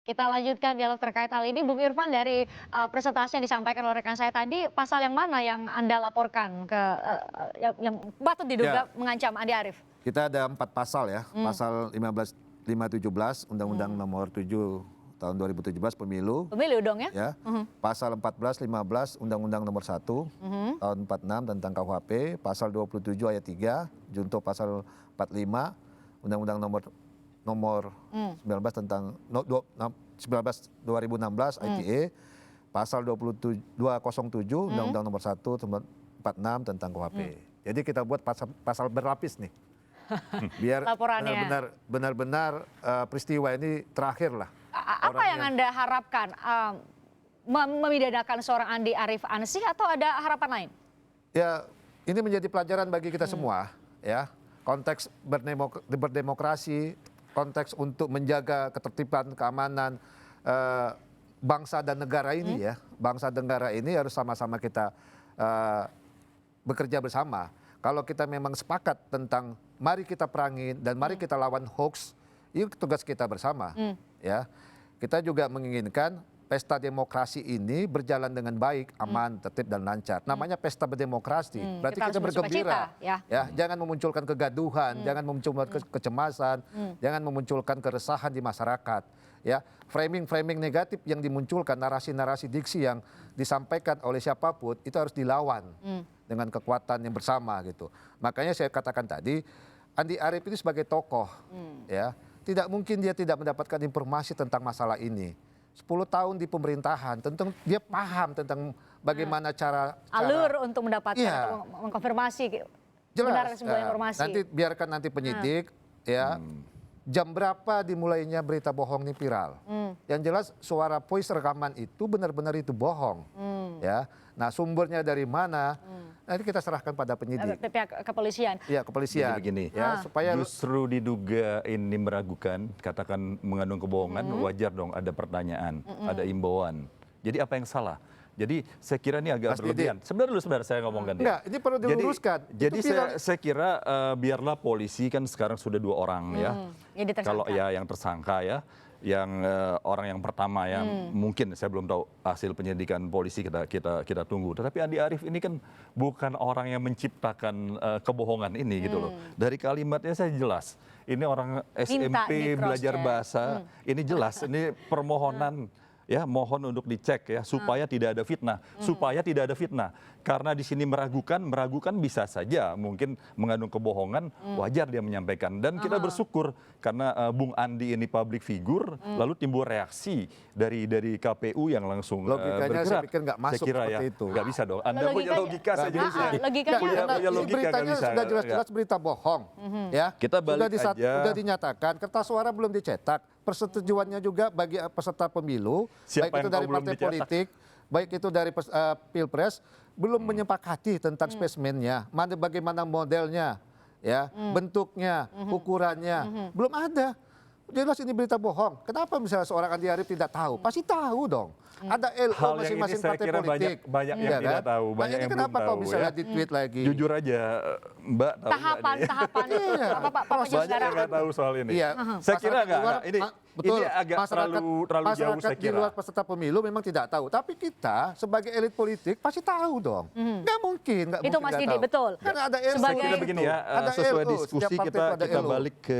Kita lanjutkan dialog terkait hal ini. Bung Irfan, dari presentasi yang disampaikan oleh rekan saya tadi, pasal yang mana yang Anda laporkan ke yang patut diduga mengancam Andi Arief? Kita ada 4 pasal ya, pasal 517 Undang-Undang Nomor 7 Tahun 2017 Pemilu. Pemilu dong ya? Ya. Pasal 14, 15 Undang-Undang Nomor 1 Tahun 46 tentang KUHP, pasal 27 ayat 3, junto pasal 45 Undang-Undang Nomor 19 tentang 19 2016 ITE, pasal 207 Undang-Undang Nomor 1 Tahun 46 tentang KUHP. Jadi kita buat pasal berlapis nih. Biar benar-benar peristiwa ini terakhir lah. Apa yang Anda harapkan? Memidanakan seorang Andi Arief Ansih atau ada harapan lain? Ya, ini menjadi pelajaran bagi kita semua ya. Konteks berdemokrasi, konteks untuk menjaga ketertiban, keamanan bangsa dan negara ini ya. Bangsa dan negara ini harus sama-sama kita bekerja bersama. Kalau kita memang sepakat tentang mari kita perangin dan mari kita lawan hoax, itu tugas kita bersama. Ya, kita juga menginginkan pesta demokrasi ini berjalan dengan baik, aman, tertib dan lancar. Namanya pesta berdemokrasi. Berarti kita bergembira. Ya, jangan memunculkan kegaduhan, jangan memunculkan kecemasan, jangan memunculkan keresahan di masyarakat. Ya, framing negatif yang dimunculkan, narasi-narasi diksi yang disampaikan oleh siapapun itu harus dilawan dengan kekuatan yang bersama gitu. Makanya saya katakan tadi, Andi Arief itu sebagai tokoh, ya, tidak mungkin dia tidak mendapatkan informasi tentang masalah ini. 10 tahun di pemerintahan, tentu dia paham tentang bagaimana cara alur untuk mendapatkan atau mengkonfirmasi benar sebuah informasi. Nanti biarkan nanti penyidik ya. Jam berapa dimulainya berita bohong ini viral. Yang jelas suara voice rekaman itu benar-benar itu bohong. Ya. Nah, sumbernya dari mana? Nanti kita serahkan pada penyidik. Pihak kepolisian. Iya, kepolisian. Jadi begini, ya, supaya justru diduga ini meragukan, katakan mengandung kebohongan, wajar dong ada pertanyaan, ada imbauan. Jadi apa yang salah? Jadi saya kira ini agak berlebihan. Sebentar saya ngomongkan. Enggak, ini perlu diluruskan. Jadi saya kira biarlah polisi kan sekarang sudah 2 orang ya. Kalau ya yang tersangka ya, yang orang yang pertama yang mungkin saya belum tahu hasil penyelidikan polisi kita tunggu. Tetapi Andi Arief ini kan bukan orang yang menciptakan kebohongan ini gitu loh. Dari kalimatnya saya jelas. Ini orang SMP belajar bahasa. Ini jelas. Ini permohonan. Ya, mohon untuk dicek ya supaya tidak ada fitnah, karena di sini meragukan bisa saja mungkin mengandung kebohongan, wajar dia menyampaikan dan kita bersyukur karena Bung Andi ini public figure lalu timbul reaksi dari KPU yang langsung logikanya bergerak. saya pikir nggak masuk seperti itu. Nggak bisa dong. Anda punya logika saja bisa. Logikanya beritanya sudah jelas-jelas berita bohong. Ya, kita balik aja. Sudah dinyatakan kertas suara belum dicetak. Persetujuannya juga bagi peserta pemilu, baik itu dari partai politik, baik itu dari pilpres, belum menyepakati tentang spesimennya, bagaimana modelnya, ya, bentuknya, ukurannya, belum ada. Jelas ini berita bohong. Kenapa misalnya seorang Andi Arief tidak tahu? Pasti tahu dong. Ada LO masing-masing partai politik. Banyak yang tidak tahu, banyak yang belum tahu. Kenapa kok misalnya di-tweet lagi? Jujur aja, Mbak tahu. Tahapan banyak yang nggak tahu soal ini. Saya kira nggak. Ini agak terlalu jauh saya kira. Di luar peserta pemilu memang tidak tahu. Tapi kita sebagai elit politik pasti tahu dong. Nggak mungkin. Itu Mas Didi, betul. Karena ada LO. Saya kira begini ya, sesuai diskusi kita balik ke,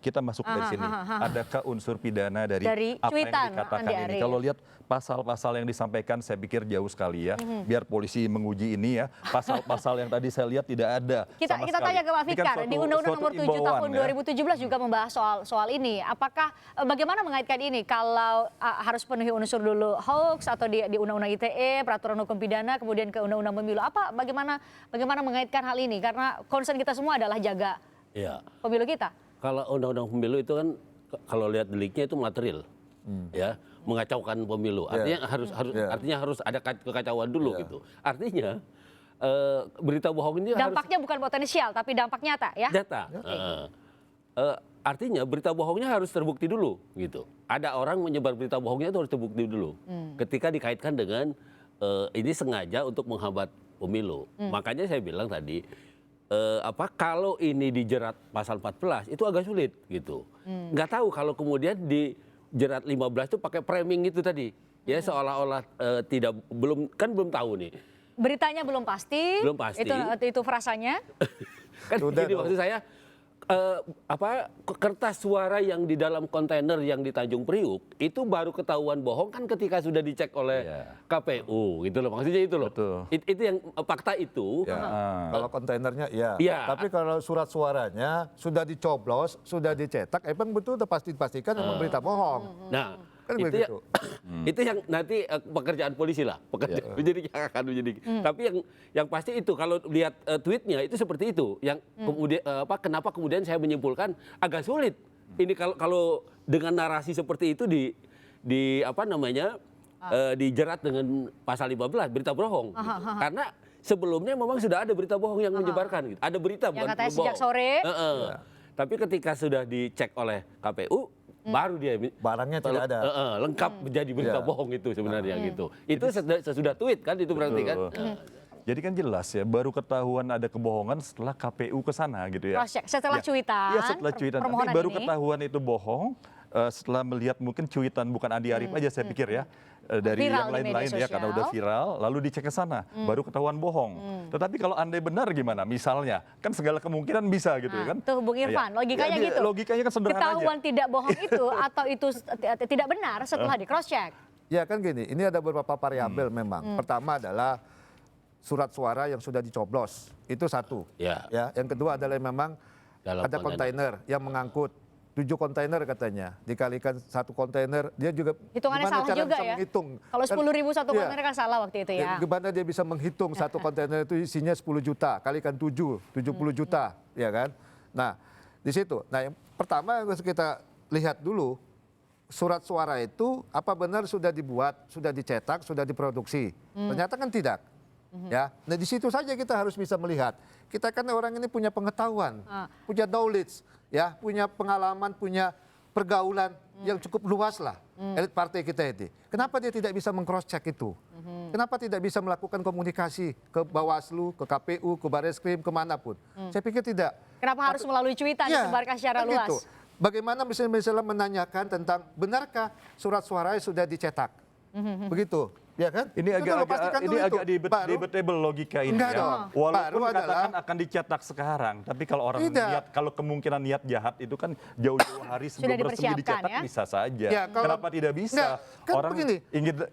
kita masuk dari sini. Adakah unsur pidana dari apa yang dikatakan ini? Kalau lihat pasal-pasal yang disampaikan saya pikir jauh sekali ya. Biar polisi menguji ini ya. Pasal-pasal yang tadi saya lihat tidak ada. Kita tanya ke Pak Fikar, di Undang-Undang Nomor 7 Tahun 2017 juga membahas soal ini. Apakah bagaimana mengaitkan ini kalau harus penuhi unsur dulu hoax atau di Undang-Undang ITE, peraturan hukum pidana, kemudian ke Undang-Undang Pemilu. Bagaimana mengaitkan hal ini? Karena concern kita semua adalah jaga pemilu kita. Kalau Undang-Undang Pemilu itu kan kalau lihat deliknya itu material. Ya, mengacaukan pemilu. Artinya harus ada kekacauan dulu gitu. Artinya berita bohong ini dampaknya bukan potensial tapi dampak nyata ya. Nyata. Artinya berita bohongnya harus terbukti dulu gitu. Ada orang menyebar berita bohongnya itu harus terbukti dulu. Ketika dikaitkan dengan ini sengaja untuk menghambat pemilu. Makanya saya bilang tadi kalau ini dijerat pasal 14 itu agak sulit gitu. Nggak tahu kalau kemudian jerat 15 itu pakai framing itu tadi. Ya seolah-olah belum tahu nih. Beritanya belum pasti. Belum pasti. Itu frasanya. Kan jadi maksud saya kertas suara yang di dalam kontainer yang di Tanjung Priuk itu baru ketahuan bohong kan ketika sudah dicek oleh KPU gitu loh, maksudnya itu loh. Itu yang fakta itu. Kalau kontainernya iya. Tapi kalau surat suaranya sudah dicoblos, sudah dicetak, emang betul udah pasti dipastikan memang berita bohong. Nah, kan itu begitu. Itu yang nanti pekerjaan polisi lah, penyidik yang akan menyidik. Tapi yang pasti itu kalau lihat tweetnya itu seperti itu. Yang kemudian kenapa kemudian saya menyimpulkan agak sulit. Ini kalau dengan narasi seperti itu dijerat dengan pasal 15 berita bohong. Karena sebelumnya memang sudah ada berita bohong yang menyebarkan gitu. Ada berita yang katanya sejak sore. Tapi ketika sudah dicek oleh KPU baru dia barangnya tidak ada lengkap menjadi berita bohong itu sebenarnya gitu. Itu sesudah tweet kan itu berarti kan. Jadi kan jelas ya, baru ketahuan ada kebohongan setelah KPU ke sana gitu ya. Setelah cuitan. Iya, setelah cuitan. Tapi baru ketahuan itu bohong setelah melihat mungkin cuitan bukan Andi Arief aja saya pikir ya. Dari viral yang lain-lain ya karena udah viral, lalu dicek ke sana, baru ketahuan bohong. Tetapi kalau andai benar gimana? Misalnya, kan segala kemungkinan bisa gitu ya kan? Tuh Bung Irfan, logikanya gitu. Logikanya kan sederhana ketahuan aja. tidak bohong itu atau itu tidak benar setelah di cross check. Ya kan gini, ini ada beberapa variabel memang. Pertama adalah surat suara yang sudah dicoblos, itu satu. Ya, yang kedua adalah memang ada kontainer yang mengangkut 7 kontainer katanya, dikalikan 1 kontainer, dia juga hitungannya gimana salah cara juga bisa ya. menghitung? Kalau 10.000 1 kontainer kan salah waktu itu ya. Gimana dia bisa menghitung 1 kontainer itu isinya 10 juta, kalikan 7, 70 juta, ya kan? Nah, di situ. Nah, yang pertama harus kita lihat dulu, surat suara itu apa benar sudah dibuat, sudah dicetak, sudah diproduksi? Ternyata kan tidak. Ya, nah di situ saja kita harus bisa melihat. Kita kan orang ini punya pengetahuan, punya knowledge, ya, punya pengalaman, punya pergaulan yang cukup luas lah. Elit partai kita ini. Kenapa dia tidak bisa meng-cross check itu? Kenapa tidak bisa melakukan komunikasi ke Bawaslu, ke KPU, ke Barreskrim, kemanapun? Saya pikir tidak. Kenapa harus melalui cuitan disebarkan secara kan luas? gitu. Bagaimana misalnya menanyakan tentang benarkah surat suara sudah dicetak? Begitu. Ya kan? Ini agak debatable logika ini. Enggak ya. dong. Walaupun katakan akan dicetak sekarang, tapi kalau orang niat, kalau kemungkinan niat jahat itu kan jauh-jauh hari sebelum resmi dicetak ya? Bisa saja. Ya, kenapa tidak bisa? Kan orang begini,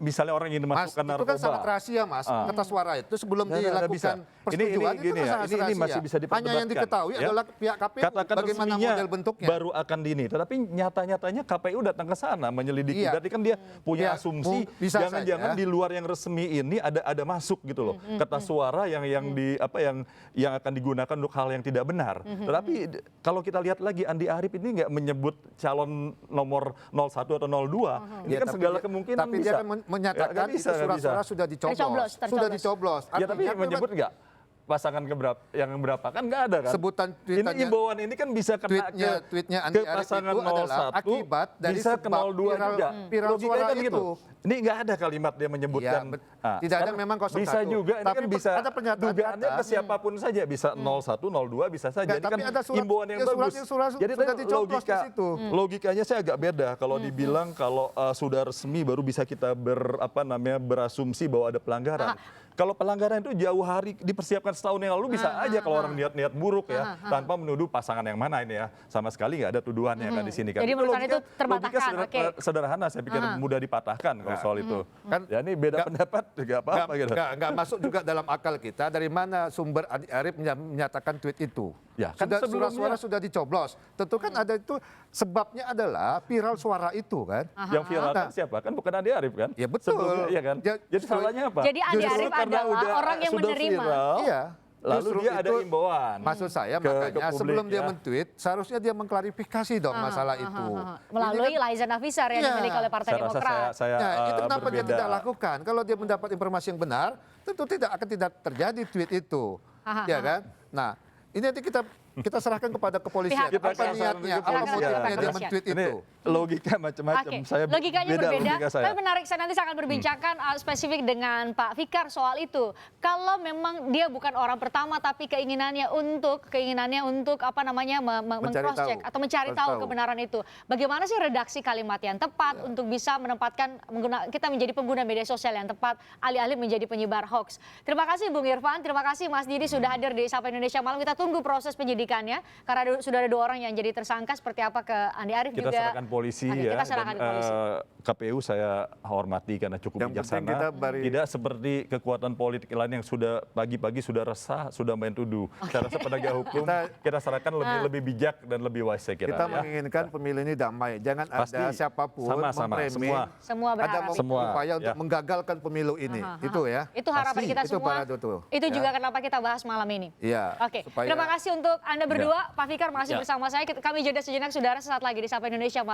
misalnya orang ingin masukkan narkoba. Itu kan sangat rahasia, Mas. Kertas suara itu sebelum dilakukan persetujuan itu kan sangat rahasia. Ini masih bisa diperdebatkan. Hanya yang diketahui adalah pihak KPU katakan bagaimana model bentuknya. Baru akan ini, tetapi nyata-nyatanya KPU datang ke sana menyelidiki. Berarti kan dia punya asumsi jangan-jangan di luar yang resmi ini ada masuk gitu loh kertas suara yang akan digunakan untuk hal yang tidak benar. Tetapi kalau kita lihat lagi Andi Arief ini nggak menyebut calon nomor 01 atau 02. Ini kan segala kemungkinan tapi bisa. Dia kan menyatakan itu surat-suara sudah dicoblos. Sudah dicoblos. Ya tapi menyebut nggak pasangan yang berapa kan nggak ada kan? Sebutan tweetannya. Ini imbauan ini kan bisa kena tweetnya Andi Arief pasangan itu adalah 01 akibat dari bisa ke 02 juga. Viral suara kan itu. Gitu. Ini nggak ada kalimat dia menyebutkan. Tidak ada memang 01. Bisa juga, ini tapi kan bisa ada pernyataan dugaannya ke siapapun saja. Bisa 01, 02 bisa saja. Ini kan imbauan yang bagus. Jadi logikanya saya agak beda. Kalau dibilang kalau sudah resmi baru bisa kita berasumsi bahwa ada pelanggaran. Kalau pelanggaran itu jauh hari dipersiapkan setahun yang lalu bisa aja kalau orang niat buruk ya tanpa menuduh pasangan yang mana ini ya, sama sekali nggak ada tuduhannya kan di sini kan. Jadi menurut itu terbantahkan. Sederhana saya pikir mudah dipatahkan kalau soal itu. Kan ya ini beda pendapat juga apa gitu. Nggak masuk juga dalam akal kita dari mana sumber Andi Arief menyatakan tweet itu. Ya, kan suara sudah dicoblos. Tentu kan ada itu sebabnya adalah viral suara itu kan. Yang viral siapa? Kan bukan Andi Arief kan? Ya betul. Iya kan? Jadi salahnya apa? Jadi Andi Arief adalah orang yang menerima. Viral, iya. Lalu dia ada imbauan. Maksud saya makanya sebelum dia men-tweet seharusnya dia mengklarifikasi dong masalah itu. Melalui Liza Nafisar yang dimiliki oleh Partai Demokrat. Itu kenapa dia tidak lakukan? Kalau dia mendapat informasi yang benar, tentu tidak akan terjadi tweet itu. Ya kan? Nah, ini nanti kita kita serahkan kepada kepolisian. Pihak Apa kepolisian. niatnya, apa Serahkan motifnya kepada dia kepolisian. men-tweet Ini itu. logika macam-macam. Oke, Saya logikanya beda berbeda. logika saya. Tapi menarik, saya nanti akan berbincangkan spesifik dengan Pak Fikar soal itu. Kalau memang dia bukan orang pertama, tapi keinginannya untuk apa namanya Mencari cross check tahu. atau mencari Harus tahu tahu. kebenaran itu. Bagaimana sih redaksi kalimat yang tepat untuk bisa menempatkan kita menjadi pengguna media sosial yang tepat, alih-alih menjadi penyebar hoax. Terima kasih Bung Irfan, terima kasih Mas Didi sudah hadir di Sapa Indonesia Malam. Kita tunggu proses penyidikannya karena sudah ada 2 orang yang jadi tersangka, seperti apa ke Andi Arief Kita juga. serahkan polisi Oke, ya. kita serahkan Dan, polisi. KPU saya hormati karena cukup Yang penting bijaksana. kita Tidak seperti kekuatan politik lain yang sudah pagi-pagi sudah resah, sudah main tuduh. Saya rasa penegak hukum kita serahkan lebih bijak dan lebih wise saya kira. Kita ya. menginginkan pemilu ini damai. Jangan Pasti. ada siapapun Sama-sama, memframing, Semua ada berharap. Semua, upaya ya. untuk menggagalkan pemilu ini. Itu ya. Itu harapan Pasti. kita Itu semua. Pak Dutu. Itu Ya. juga kenapa kita bahas malam ini. Iya. Oke, supaya- terima kasih untuk Anda berdua. Pak Fikar masih Ya. bersama saya. Kami jeda sejenak, saudara, sesaat lagi di Sapa Indonesia Malam.